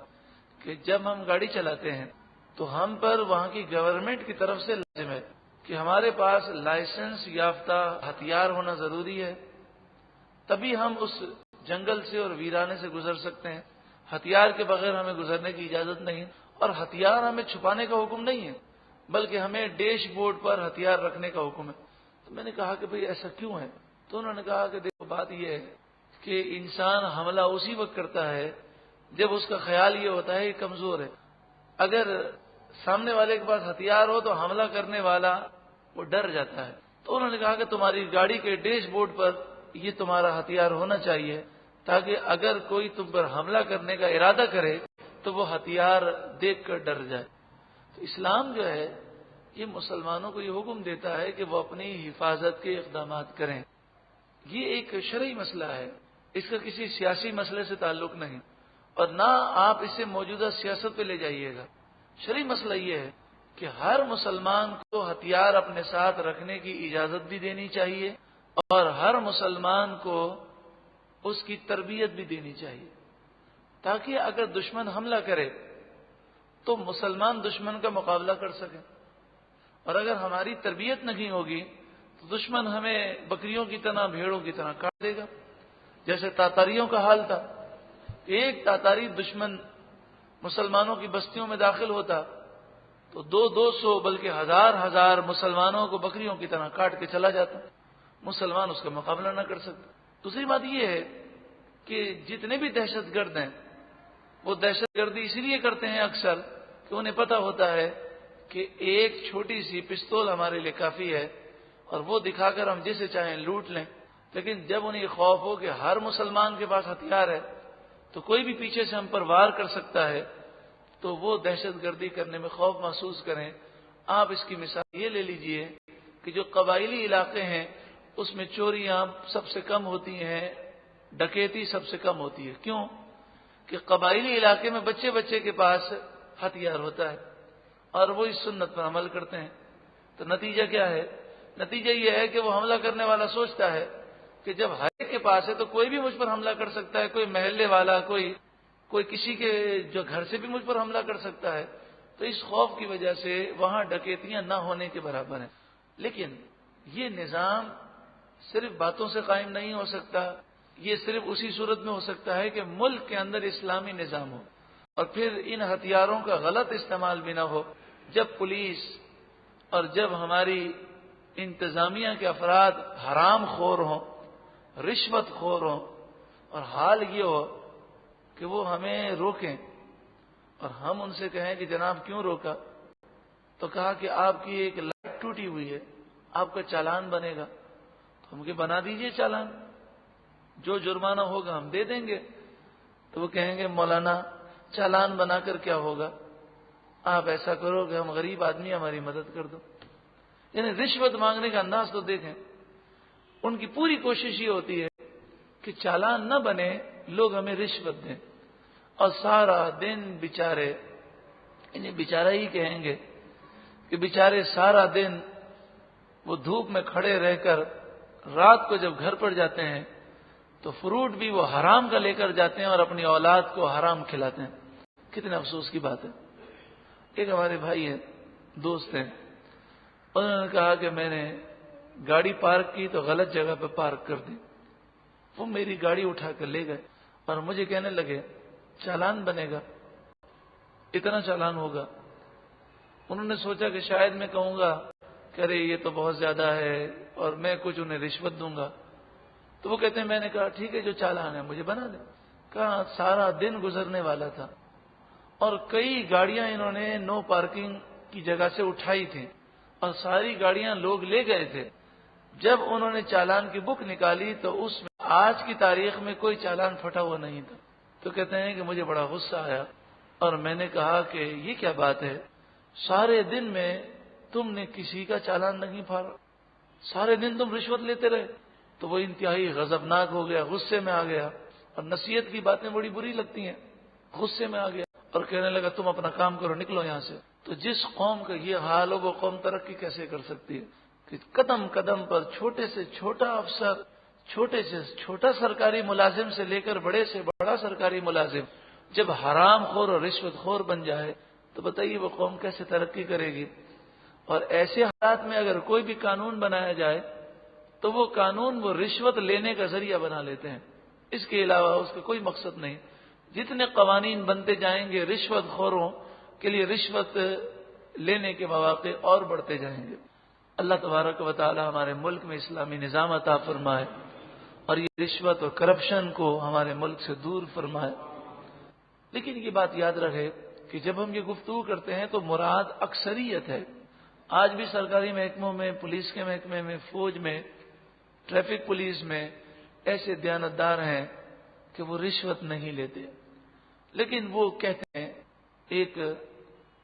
کہ جب ہم گاڑی چلاتے ہیں تو ہم پر وہاں کی گورنمنٹ کی طرف سے لازم ہے کہ ہمارے پاس لائسنس یافتہ ہتھیار ہونا ضروری ہے، تبھی ہم اس جنگل سے اور ویرانے سے گزر سکتے ہیں۔ ہتھیار کے بغیر ہمیں گزرنے کی اجازت نہیں، اور ہتھیار ہمیں چھپانے کا حکم نہیں ہے، بلکہ ہمیں ڈیش بورڈ پر ہتھیار رکھنے کا حکم ہے۔ تو میں نے کہا کہ بھئی ایسا کیوں ہے؟ تو انہوں نے کہا کہ دیکھو بات یہ ہے کہ انسان حملہ اسی وقت کرتا ہے جب اس کا خیال یہ ہوتا ہے کہ کمزور ہے. اگر سامنے والے کے پاس ہتھیار ہو تو حملہ کرنے والا وہ ڈر جاتا ہے. تو انہوں نے کہا کہ تمہاری گاڑی کے ڈیش بورڈ پر یہ تمہارا ہتھیار ہونا چاہیے تاکہ اگر کوئی تم پر حملہ کرنے کا ارادہ کرے تو وہ ہتھیار دیکھ کر ڈر جائے. تو اسلام جو ہے یہ مسلمانوں کو یہ حکم دیتا ہے کہ وہ اپنی حفاظت کے اقدامات کریں. یہ ایک شرعی مسئلہ ہے، اس کا کسی سیاسی مسئلے سے تعلق نہیں، اور نہ آپ اسے موجودہ سیاست پہ لے جائیے گا. شرعی مسئلہ یہ ہے کہ ہر مسلمان کو ہتھیار اپنے ساتھ رکھنے کی اجازت بھی دینی چاہیے اور ہر مسلمان کو اس کی تربیت بھی دینی چاہیے تاکہ اگر دشمن حملہ کرے تو مسلمان دشمن کا مقابلہ کر سکیں. اور اگر ہماری تربیت نہیں ہوگی تو دشمن ہمیں بکریوں کی طرح بھیڑوں کی طرح کاٹ دے گا. جیسے تاتاریوں کا حال تھا، ایک تاتاری دشمن مسلمانوں کی بستیوں میں داخل ہوتا تو 200 بلکہ ہزار مسلمانوں کو بکریوں کی طرح کاٹ کے چلا جاتا. مسلمان اس کا مقابلہ نہ کر سکتے. دوسری بات یہ ہے کہ جتنے بھی دہشت گرد ہیں وہ دہشت گردی اسی لیے کرتے ہیں اکثر کہ انہیں پتہ ہوتا ہے کہ ایک چھوٹی سی پستول ہمارے لیے کافی ہے اور وہ دکھا کر ہم جسے چاہیں لوٹ لیں. لیکن جب انہیں خوف ہو کہ ہر مسلمان کے پاس ہتھیار ہے تو کوئی بھی پیچھے سے ہم پر وار کر سکتا ہے تو وہ دہشت گردی کرنے میں خوف محسوس کریں. آپ اس کی مثال یہ لے لیجئے کہ جو قبائلی علاقے ہیں اس میں چوریاں سب سے کم ہوتی ہیں، ڈکیتی سب سے کم ہوتی ہے. کیوں؟ کہ قبائلی علاقے میں بچے کے پاس ہتھیار ہوتا ہے اور وہ اس سنت پر عمل کرتے ہیں. تو نتیجہ کیا ہے؟ نتیجہ یہ ہے کہ وہ حملہ کرنے والا سوچتا ہے کہ جب ہر ایک کے پاس ہے تو کوئی بھی مجھ پر حملہ کر سکتا ہے، کوئی محلے والا، کوئی کسی کے جو گھر سے بھی مجھ پر حملہ کر سکتا ہے. تو اس خوف کی وجہ سے وہاں ڈکیتیاں نہ ہونے کے برابر ہیں. لیکن یہ نظام صرف باتوں سے قائم نہیں ہو سکتا، یہ صرف اسی صورت میں ہو سکتا ہے کہ ملک کے اندر اسلامی نظام ہو اور پھر ان ہتھیاروں کا غلط استعمال بھی نہ ہو. جب پولیس اور جب ہماری انتظامیہ کے افراد حرام خور ہوں، رشوت خور ہوں، اور حال یہ ہو کہ وہ ہمیں روکیں اور ہم ان سے کہیں کہ جناب کیوں روکا؟ تو کہا کہ آپ کی ایک لائٹ ٹوٹی ہوئی ہے، آپ کا چالان بنے گا. تو ہم کہ بنا دیجئے چالان، جو جرمانہ ہوگا ہم دے دیں گے. تو وہ کہیں گے مولانا چالان بنا کر کیا ہوگا، آپ ایسا کرو کہ ہم غریب آدمی ہماری مدد کر دو. یعنی رشوت مانگنے کا انداز تو دیکھیں. ان کی پوری کوشش یہ ہوتی ہے کہ چالان نہ بنے، لوگ ہمیں رشوت دیں، اور سارا دن بیچارے، انہیں بیچارہ ہی کہیں گے کہ بیچارے سارا دن وہ دھوپ میں کھڑے رہ کر رات کو جب گھر پر جاتے ہیں تو فروٹ بھی وہ حرام کا لے کر جاتے ہیں اور اپنی اولاد کو حرام کھلاتے ہیں. کتنے افسوس کی بات ہے. ایک ہمارے بھائی ہیں، دوست ہیں، انہوں نے کہا کہ میں نے گاڑی پارک کی تو غلط جگہ پہ پارک کر دی. وہ میری گاڑی اٹھا کر لے گئے اور مجھے کہنے لگے چالان بنے گا، اتنا چالان ہوگا. انہوں نے سوچا کہ شاید میں کہوں گا کہ ارے یہ تو بہت زیادہ ہے اور میں کچھ انہیں رشوت دوں گا. تو وہ کہتے ہیں میں نے کہا ٹھیک ہے جو چالان ہے مجھے بنا دیں. کہا سارا دن گزرنے والا تھا اور کئی گاڑیاں انہوں نے نو پارکنگ کی جگہ سے اٹھائی تھیں اور ساری گاڑیاں لوگ لے گئے تھے. جب انہوں نے چالان کی بک نکالی تو اس میں آج کی تاریخ میں کوئی چالان پھٹا ہوا نہیں تھا. تو کہتے ہیں کہ مجھے بڑا غصہ آیا اور میں نے کہا کہ یہ کیا بات ہے، سارے دن میں تم نے کسی کا چالان نہیں پھاڑا، سارے دن تم رشوت لیتے رہے. تو وہ انتہائی غضبناک ہو گیا، غصے میں آ گیا، اور نصیحت کی باتیں بڑی بری لگتی ہیں. غصے میں آ گیا اور کہنے لگا تم اپنا کام کرو، نکلو یہاں سے. تو جس قوم کا یہ حال ہو وہ قوم ترقی کیسے کر سکتی ہے کہ قدم قدم پر چھوٹے سے چھوٹا افسر، چھوٹے سے چھوٹا سرکاری ملازم سے لے کر بڑے سے بڑا سرکاری ملازم جب حرام خور اور رشوت خور بن جائے تو بتائیے وہ قوم کیسے ترقی کرے گی. اور ایسے حالات میں اگر کوئی بھی قانون بنایا جائے تو وہ قانون وہ رشوت لینے کا ذریعہ بنا لیتے ہیں، اس کے علاوہ اس کا کوئی مقصد نہیں. جتنے قوانین بنتے جائیں گے رشوت خوروں کے لیے رشوت لینے کے مواقع اور بڑھتے جائیں گے. اللہ تبارک و تعالی ہمارے ملک میں اسلامی نظام عطا فرمائے اور یہ رشوت اور کرپشن کو ہمارے ملک سے دور فرمائے۔ لیکن یہ بات یاد رکھے کہ جب ہم یہ گفتگو کرتے ہیں تو مراد اکثریت ہے۔ آج بھی سرکاری محکموں میں، پولیس کے محکمے میں، فوج میں، ٹریفک پولیس میں ایسے دیانتدار ہیں کہ وہ رشوت نہیں لیتے، لیکن وہ کہتے ہیں، ایک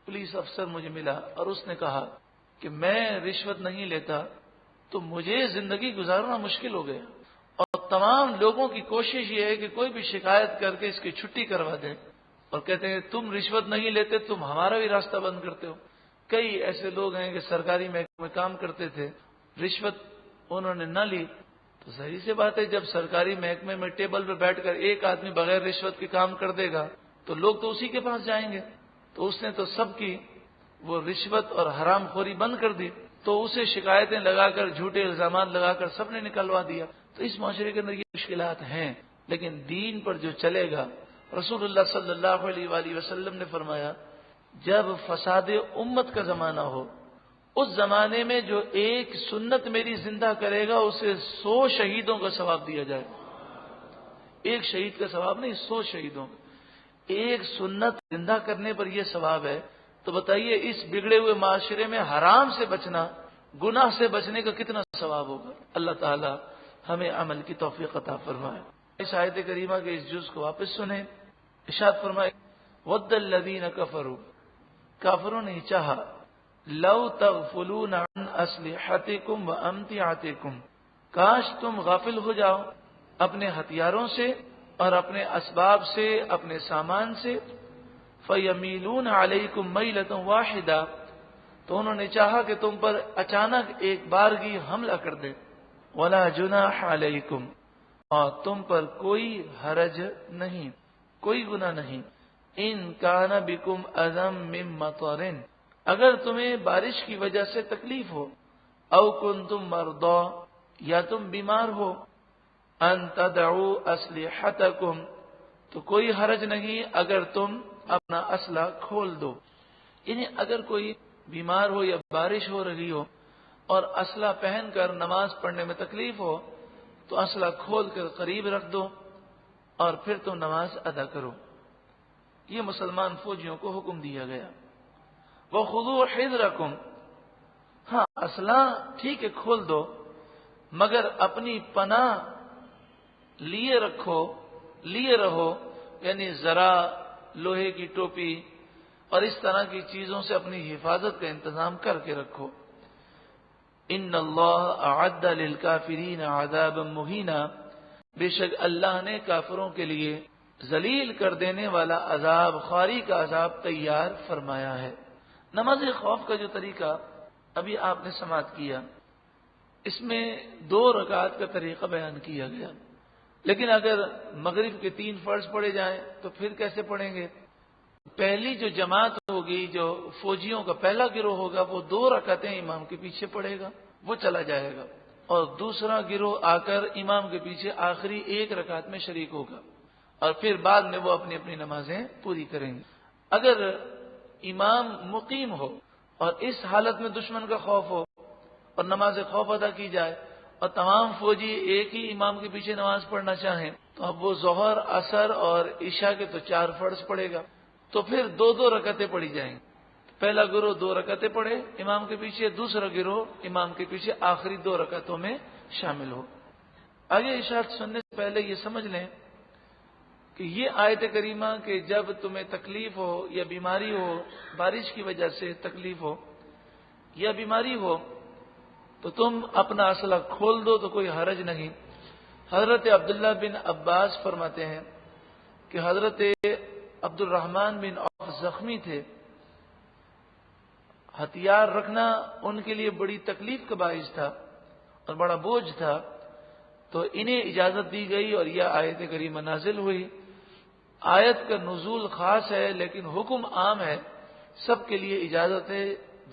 پولیس افسر مجھے ملا اور اس نے کہا کہ میں رشوت نہیں لیتا تو مجھے زندگی گزارنا مشکل ہو گیا، اور تمام لوگوں کی کوشش یہ ہے کہ کوئی بھی شکایت کر کے اس کی چھٹی کروا دیں، اور کہتے ہیں تم رشوت نہیں لیتے، تم ہمارا بھی راستہ بند کرتے ہو۔ کئی ایسے لوگ ہیں کہ سرکاری محکمے میں کام کرتے تھے، رشوت انہوں نے نہ لی، تو ظاہر سی بات ہے جب سرکاری محکمے میں ٹیبل پہ بیٹھ کر ایک آدمی بغیر رشوت کے کام کر دے گا تو لوگ تو اسی کے پاس جائیں گے، تو اس نے تو سب کی وہ رشوت اور حرام خوری بند کر دی، تو اسے شکایتیں لگا کر، جھوٹے الزامات لگا کر سب نے نکلوا دیا۔ تو اس معاشرے کے اندر یہ مشکلات ہیں، لیکن دین پر جو چلے گا، رسول اللہ صلی اللہ علیہ وآلہ وسلم نے فرمایا جب فساد امت کا زمانہ ہو، اس زمانے میں جو ایک سنت میری زندہ کرے گا اسے 100 شہیدوں کا ثواب دیا جائے۔ ایک شہید کا ثواب نہیں، 100 شہیدوں کا۔ ایک سنت زندہ کرنے پر یہ ثواب ہے، تو بتائیے اس بگڑے ہوئے معاشرے میں حرام سے بچنا، گناہ سے بچنے کا کتنا ثواب ہوگا۔ اللہ تعالی ہمیں عمل کی توفیق عطا فرمائے۔ اس آیت کریمہ کے اس جز کو واپس سنیں۔ ارشاد فرمائے وَدَّ الَّذِينَ كَفَرُوا، کافروں نے چاہا، لَوْ تَغْفُلُونَ عَنْ أَسْلِحَتِكُمْ وَأَمْتِعَتِكُمْ، کاش تم غافل ہو جاؤ اپنے ہتھیاروں سے اور اپنے اسباب سے، اپنے سامان سے، فَيَمِيلُونَ عَلَيْكُمْ مَيْلَةً وَاحِدَةً، تو انہوں نے چاہا کہ تم پر اچانک ایک بارگی حملہ کر دے، وَلَا جُنَاحَ عَلَيْكُمْ، اور تم پر کوئی حرج نہیں، کوئی گناہ نہیں، ان کان بکم اذی من مطر، اگر تمہیں بارش کی وجہ سے تکلیف ہو، او کنتم مرضی، یا تم بیمار ہو، ان تدعوا اسلحتکم، تو کوئی حرج نہیں اگر تم اپنا اسلحہ کھول دو۔ یعنی اگر کوئی بیمار ہو یا بارش ہو رہی ہو اور اسلحہ پہن کر نماز پڑھنے میں تکلیف ہو تو اسلحہ کھول کر قریب رکھ دو اور پھر تم نماز ادا کرو۔ یہ مسلمان فوجیوں کو حکم دیا گیا۔ وَخُذُوا حِذْرَكُمْ، ہاں اسلحہ ٹھیک ہے کھول دو، مگر اپنی پناہ لیے رہو، یعنی ذرا، لوہے کی ٹوپی اور اس طرح کی چیزوں سے اپنی حفاظت کا انتظام کر کے رکھو۔ ان اللہ اعد للکافرین عذابا مہینا، بے شک اللہ نے کافروں کے لیے ذلیل کر دینے والا عذاب، خواری کا عذاب تیار فرمایا ہے۔ نماز خوف کا جو طریقہ ابھی آپ نے سماعت کیا، اس میں 2 رکعات کا طریقہ بیان کیا گیا، لیکن اگر مغرب کے 3 فرض پڑھے جائیں تو پھر کیسے پڑھیں گے؟ پہلی جو جماعت ہوگی، جو فوجیوں کا پہلا گروہ ہوگا، وہ 2 رکعتیں امام کے پیچھے پڑھے گا، وہ چلا جائے گا، اور دوسرا گروہ آ کر امام کے پیچھے آخری 1 رکعت میں شریک ہوگا، اور پھر بعد میں وہ اپنی اپنی نمازیں پوری کریں گے۔ اگر امام مقیم ہو اور اس حالت میں دشمن کا خوف ہو اور نماز خوف ادا کی جائے اور تمام فوجی ایک ہی امام کے پیچھے نماز پڑھنا چاہیں تو اب وہ ظہر، عصر اور عشاء کے تو 4 فرض پڑے گا، تو پھر 2 رکعتیں پڑھی جائیں گی۔ پہلا گروہ 2 رکعتیں پڑھے امام کے پیچھے، دوسرا گروہ امام کے پیچھے آخری 2 رکعتوں میں شامل ہو۔ آگے ارشاد سننے سے پہلے یہ سمجھ لیں کہ یہ آیت کریمہ کہ جب تمہیں تکلیف ہو یا بیماری ہو، بارش کی وجہ سے تکلیف ہو یا بیماری ہو، تو تم اپنا اسلحہ کھول دو تو کوئی حرج نہیں۔ حضرت عبداللہ بن عباس فرماتے ہیں کہ حضرت عبد الرحمن بن عوف زخمی تھے، ہتھیار رکھنا ان کے لیے بڑی تکلیف کا باعث تھا اور بڑا بوجھ تھا، تو انہیں اجازت دی گئی اور یہ آیت کریمہ نازل ہوئی۔ آیت کا نزول خاص ہے لیکن حکم عام ہے، سب کے لیے اجازت ہے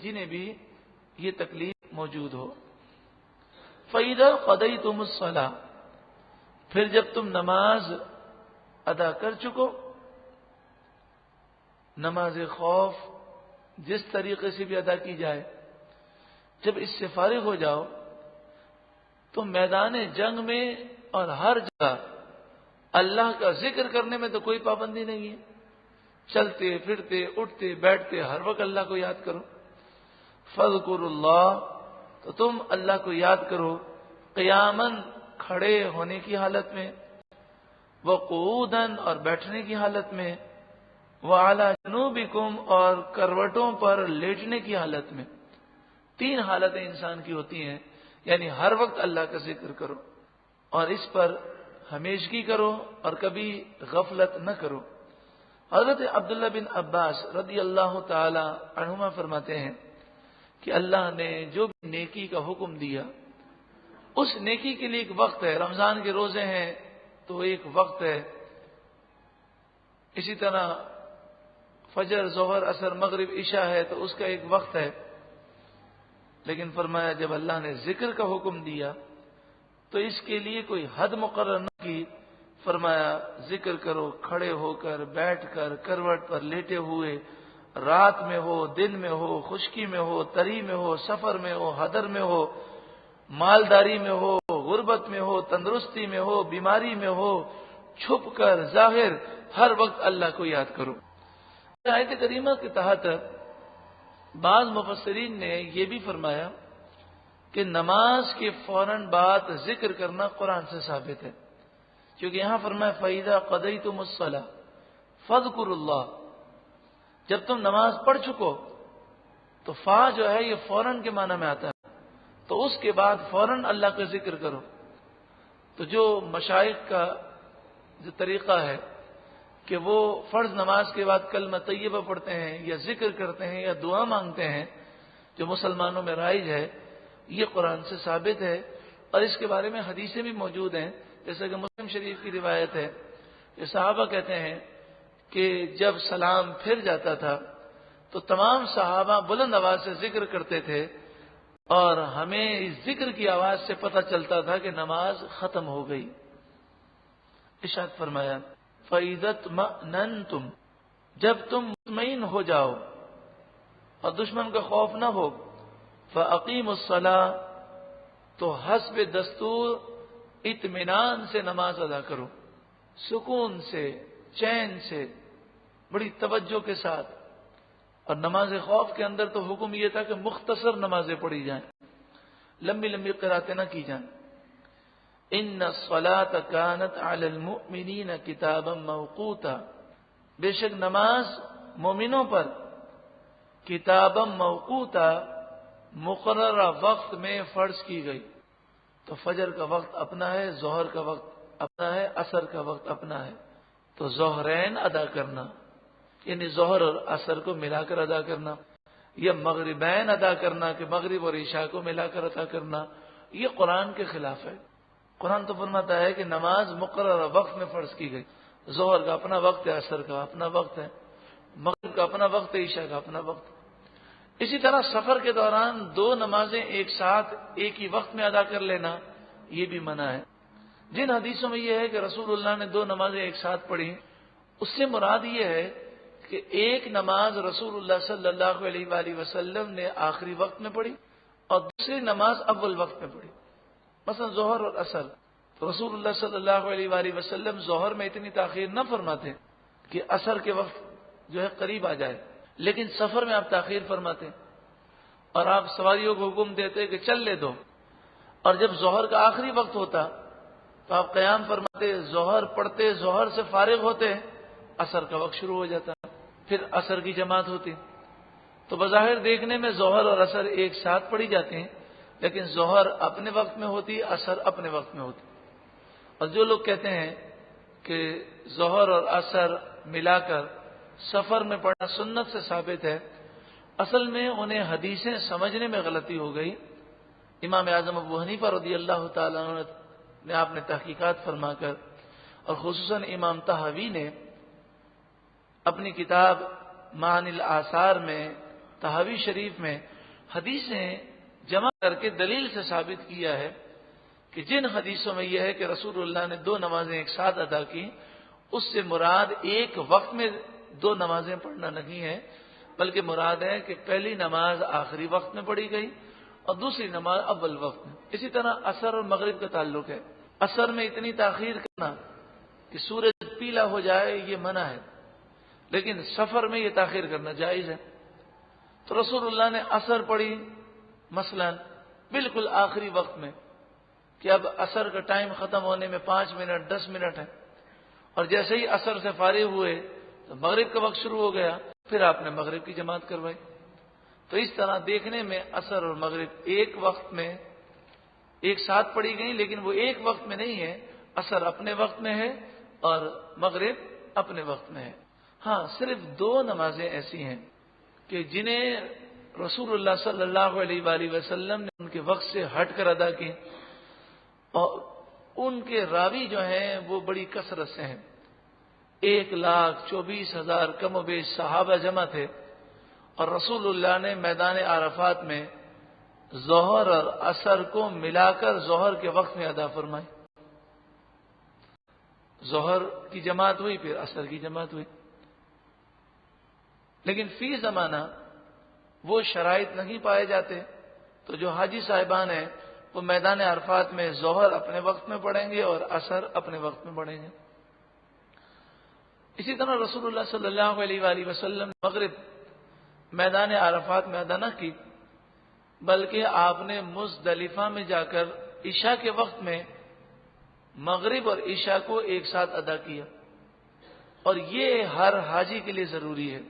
جنہیں بھی یہ تکلیف موجود ہو۔ فَإِذَا قَضَيْتُمُ الصَّلَاةَ، پھر جب تم نماز ادا کر چکو، نماز خوف جس طریقے سے بھی ادا کی جائے، جب اس سے فارغ ہو جاؤ تو میدان جنگ میں اور ہر جگہ اللہ کا ذکر کرنے میں تو کوئی پابندی نہیں ہے. چلتے پھرتے اٹھتے بیٹھتے ہر وقت اللہ کو یاد کرو. فاذکروا اللہ، تو تم اللہ کو یاد کرو قیاماً، کھڑے ہونے کی حالت میں، وقعوداً اور بیٹھنے کی حالت میں، وعلی جنوبکم اور کروٹوں پر لیٹنے کی حالت میں. 3 حالتیں انسان کی ہوتی ہیں، یعنی ہر وقت اللہ کا ذکر کرو اور اس پر ہمیشگی کرو اور کبھی غفلت نہ کرو. حضرت عبداللہ بن عباس رضی اللہ تعالی عنہما فرماتے ہیں کہ اللہ نے جو بھی نیکی کا حکم دیا اس نیکی کے لیے ایک وقت ہے. رمضان کے روزے ہیں تو ایک وقت ہے، اسی طرح فجر، ظہر، عصر، مغرب، عشاء ہے تو اس کا ایک وقت ہے. لیکن فرمایا جب اللہ نے ذکر کا حکم دیا تو اس کے لیے کوئی حد مقرر نہ کی. فرمایا ذکر کرو کھڑے ہو کر، بیٹھ کر، کروٹ پر لیٹے ہوئے، رات میں ہو، دن میں ہو، خشکی میں ہو، تری میں ہو، سفر میں ہو، حضر میں ہو، مالداری میں ہو، غربت میں ہو، تندرستی میں ہو، بیماری میں ہو، چھپ کر، ظاہر، ہر وقت اللہ کو یاد کرو. آیت کریمہ کے تحت بعض مفسرین نے یہ بھی فرمایا کہ نماز کے فوراً بعد ذکر کرنا قرآن سے ثابت ہے، کیونکہ یہاں فرمایا فَإِذَا قَضَيْتُمُ الصَّلَاةَ فَاذْكُرُوا اللَّهَ. جب تم نماز پڑھ چکو تو فا جو ہے یہ فوراً کے معنی میں آتا ہے، تو اس کے بعد فوراً اللہ کا ذکر کرو. تو جو مشائخ کا جو طریقہ ہے کہ وہ فرض نماز کے بعد کلمہ طیبہ پڑھتے ہیں یا ذکر کرتے ہیں یا دعا مانگتے ہیں، جو مسلمانوں میں رائج ہے، یہ قرآن سے ثابت ہے. اور اس کے بارے میں حدیثیں بھی موجود ہیں، جیسا کہ مسلم شریف کی روایت ہے کہ صحابہ کہتے ہیں کہ جب سلام پھر جاتا تھا تو تمام صحابہ بلند آواز سے ذکر کرتے تھے اور ہمیں اس ذکر کی آواز سے پتہ چلتا تھا کہ نماز ختم ہو گئی. ارشاد فرمایا فَإِذَا اطْمَأْنَنْتُمْ، جب تم مطمئن ہو جاؤ اور دشمن کا خوف نہ ہو، فَأَقِيمُوا الصَّلَاةَ، تو حسب دستور اطمینان سے نماز ادا کرو، سکون سے، چین سے، بڑی توجہ کے ساتھ. اور نماز خوف کے اندر تو حکم یہ تھا کہ مختصر نمازیں پڑھی جائیں، لمبی لمبی قراتیں نہ کی جائیں. ان الصلاۃ کانت علی المؤمنین کتابا موقوتا، بے شک نماز مومنوں پر کتابا موقوتا، مقررہ وقت میں فرض کی گئی. تو فجر کا وقت اپنا ہے، ظہر کا وقت اپنا ہے، عصر کا وقت اپنا ہے. تو ظہرین ادا کرنا یعنی ظہر اور عصر کو ملا کر ادا کرنا، یا مغربین ادا کرنا کہ مغرب اور عشاء کو ملا کر ادا کرنا، یہ قرآن کے خلاف ہے. قرآن تو فرماتا ہے کہ نماز مقررہ وقت میں فرض کی گئی. ظہر کا اپنا وقت ہے، عصر کا اپنا وقت ہے، مغرب کا اپنا وقت ہے، عشاء کا اپنا وقت. اسی طرح سفر کے دوران 2 نمازیں ایک ساتھ ایک ہی وقت میں ادا کر لینا یہ بھی منع ہے. جن حدیثوں میں یہ ہے کہ رسول اللہ نے 2 نمازیں ایک ساتھ پڑھی، اس سے مراد یہ ہے کہ ایک نماز رسول اللہ صلی اللہ علیہ وآلہ وسلم نے آخری وقت میں پڑھی اور دوسری نماز اول وقت میں پڑھی. مثلا ظہر اور عصر، تو رسول اللہ صلی اللہ علیہ وآلہ وسلم ظہر میں اتنی تاخیر نہ فرماتے کہ عصر کے وقت جو ہے قریب آ جائے، لیکن سفر میں آپ تاخیر فرماتے اور آپ سواریوں کو حکم دیتے کہ چل لے دو. اور جب ظہر کا آخری وقت ہوتا تو آپ قیام فرماتے، ظہر پڑھتے، ظہر سے فارغ ہوتے، عصر کا وقت شروع ہو جاتا، پھر عصر کی جماعت ہوتی. تو بظاہر دیکھنے میں ظہر اور عصر ایک ساتھ پڑھی جاتے ہیں، لیکن ظہر اپنے وقت میں ہوتی، عصر اپنے وقت میں ہوتی. اور جو لوگ کہتے ہیں کہ ظہر اور عصر ملا کر سفر میں پڑھنا سنت سے ثابت ہے، اصل میں انہیں حدیثیں سمجھنے میں غلطی ہو گئی. امام اعظم ابو حنیفہ رضی اللہ تعالیٰ عنہ نے آپ نے تحقیقات فرما کر، اور خصوصاً امام طحاوی نے اپنی کتاب معانی الآثار میں، طحاوی شریف میں حدیثیں جمع کر کے دلیل سے ثابت کیا ہے کہ جن حدیثوں میں یہ ہے کہ رسول اللہ نے 2 نمازیں ایک ساتھ ادا کی، اس سے مراد ایک وقت میں 2 نمازیں پڑھنا نہیں ہے، بلکہ مراد ہے کہ پہلی نماز آخری وقت میں پڑھی گئی اور دوسری نماز اول وقت میں. اسی طرح عصر اور مغرب کا تعلق ہے. عصر میں اتنی تاخیر کرنا کہ سورج پیلا ہو جائے یہ منع ہے، لیکن سفر میں یہ تاخیر کرنا جائز ہے. تو رسول اللہ نے عصر پڑھی مثلا بالکل آخری وقت میں کہ اب عصر کا ٹائم ختم ہونے میں 5 منٹ 10 منٹ ہے، اور جیسے ہی عصر سے فارغ ہوئے تو مغرب کا وقت شروع ہو گیا، پھر آپ نے مغرب کی جماعت کروائی. تو اس طرح دیکھنے میں عصر اور مغرب ایک وقت میں ایک ساتھ پڑھی گئی، لیکن وہ ایک وقت میں نہیں ہے. عصر اپنے وقت میں ہے اور مغرب اپنے وقت میں ہے. ہاں، صرف 2 نمازیں ایسی ہیں کہ جنہیں رسول اللہ صلی اللہ علیہ وآلہ وسلم نے ان کے وقت سے ہٹ کر ادا کی، اور ان کے راوی جو ہیں وہ بڑی کثرت سے ہیں. 1,24,000 کم و بیش صحابہ جمع تھے، اور رسول اللہ نے میدان عرفات میں ظہر اور عصر کو ملا کر ظہر کے وقت میں ادا فرمائی. ظہر کی جماعت ہوئی، پھر عصر کی جماعت ہوئی. لیکن فی زمانہ وہ شرائط نہیں پائے جاتے، تو جو حاجی صاحبان ہیں وہ میدان عرفات میں ظہر اپنے وقت میں پڑھیں گے اور عصر اپنے وقت میں پڑھیں گے. اسی طرح رسول اللہ صلی اللہ علیہ وآلہ وسلم مغرب میدان عرفات میں ادا نہ کی، بلکہ آپ نے مزدلفہ میں جا کر عشاء کے وقت میں مغرب اور عشاء کو ایک ساتھ ادا کیا. اور یہ ہر حاجی کے لیے ضروری ہے.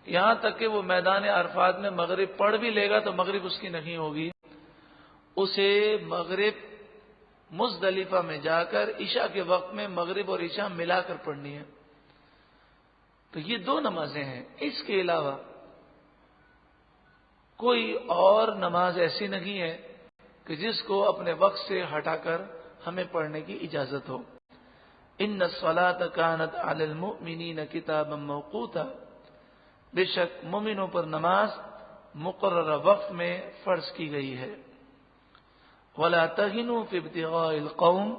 یہاں تک کہ وہ میدان عرفات میں مغرب پڑھ بھی لے گا تو مغرب اس کی نہیں ہوگی، اسے مغرب مزدلفہ میں جا کر عشاء کے وقت میں مغرب اور عشاء ملا کر پڑھنی ہے. تو یہ 2 نمازیں ہیں. اس کے علاوہ کوئی اور نماز ایسی نہیں ہے کہ جس کو اپنے وقت سے ہٹا کر ہمیں پڑھنے کی اجازت ہو. ان الصلاۃ کانت علی المؤمنین کتابا موقوتا، بے شک مومنوں پر نماز مقررہ وقت میں فرض کی گئی ہے. ولا تہنوا فی ابتغاء القوم،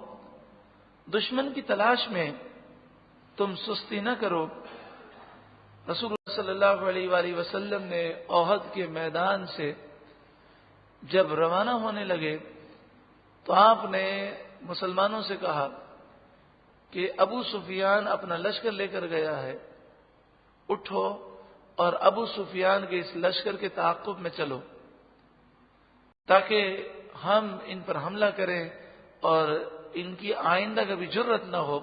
دشمن کی تلاش میں تم سستی نہ کرو. رسول اللہ صلی اللہ علیہ وآلہ وسلم نے احد کے میدان سے جب روانہ ہونے لگے تو آپ نے مسلمانوں سے کہا کہ ابو سفیان اپنا لشکر لے کر گیا ہے، اٹھو اور ابو سفیان کے اس لشکر کے تعاقب میں چلو تاکہ ہم ان پر حملہ کریں اور ان کی آئندہ کبھی جرت نہ ہو.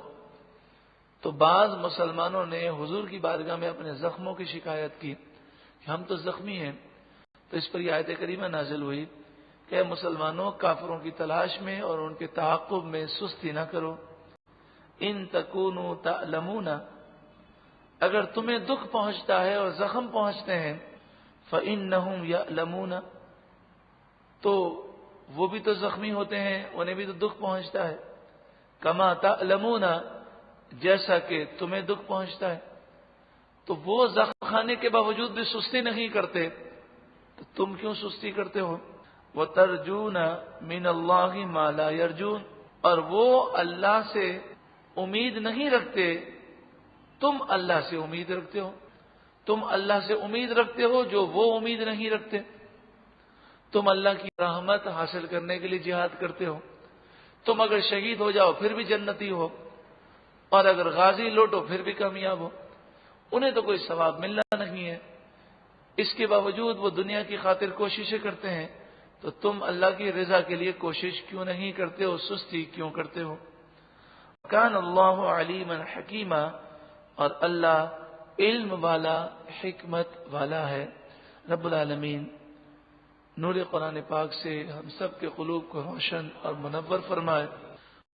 تو بعض مسلمانوں نے حضور کی بارگاہ میں اپنے زخموں کی شکایت کی کہ ہم تو زخمی ہیں. تو اس پر یہ آیت کریمہ نازل ہوئی کہ مسلمانوں کافروں کی تلاش میں اور ان کے تعاقب میں سستی نہ کرو. ان تکونوا تعلمون، اگر تمہیں دکھ پہنچتا ہے اور زخم پہنچتے ہیں، فإنہم یعلمون، تو وہ بھی تو زخمی ہوتے ہیں، انہیں بھی تو دکھ پہنچتا ہے. کما تعلمون، جیسا کہ تمہیں دکھ پہنچتا ہے. تو وہ زخم کھانے کے باوجود بھی سستی نہیں کرتے، تو تم کیوں سستی کرتے ہو؟ وَتَرْجُونَ مِنَ اللَّهِ مَا لَا يَرْجُونَ، اور وہ اللہ سے امید نہیں رکھتے، تم اللہ سے امید رکھتے ہو. تم اللہ سے امید رکھتے ہو جو وہ امید نہیں رکھتے. تم اللہ کی رحمت حاصل کرنے کے لیے جہاد کرتے ہو. تم اگر شہید ہو جاؤ پھر بھی جنتی ہو، اور اگر غازی لوٹو پھر بھی کامیاب ہو. انہیں تو کوئی ثواب ملنا نہیں ہے، اس کے باوجود وہ دنیا کی خاطر کوششیں کرتے ہیں. تو تم اللہ کی رضا کے لیے کوشش کیوں نہیں کرتے ہو، سستی کیوں کرتے ہو؟ کان اللہ علیما حکیما، اور اللہ علم والا حکمت والا ہے. رب العالمین نور قرآن پاک سے ہم سب کے قلوب کو روشن اور منور فرمائے.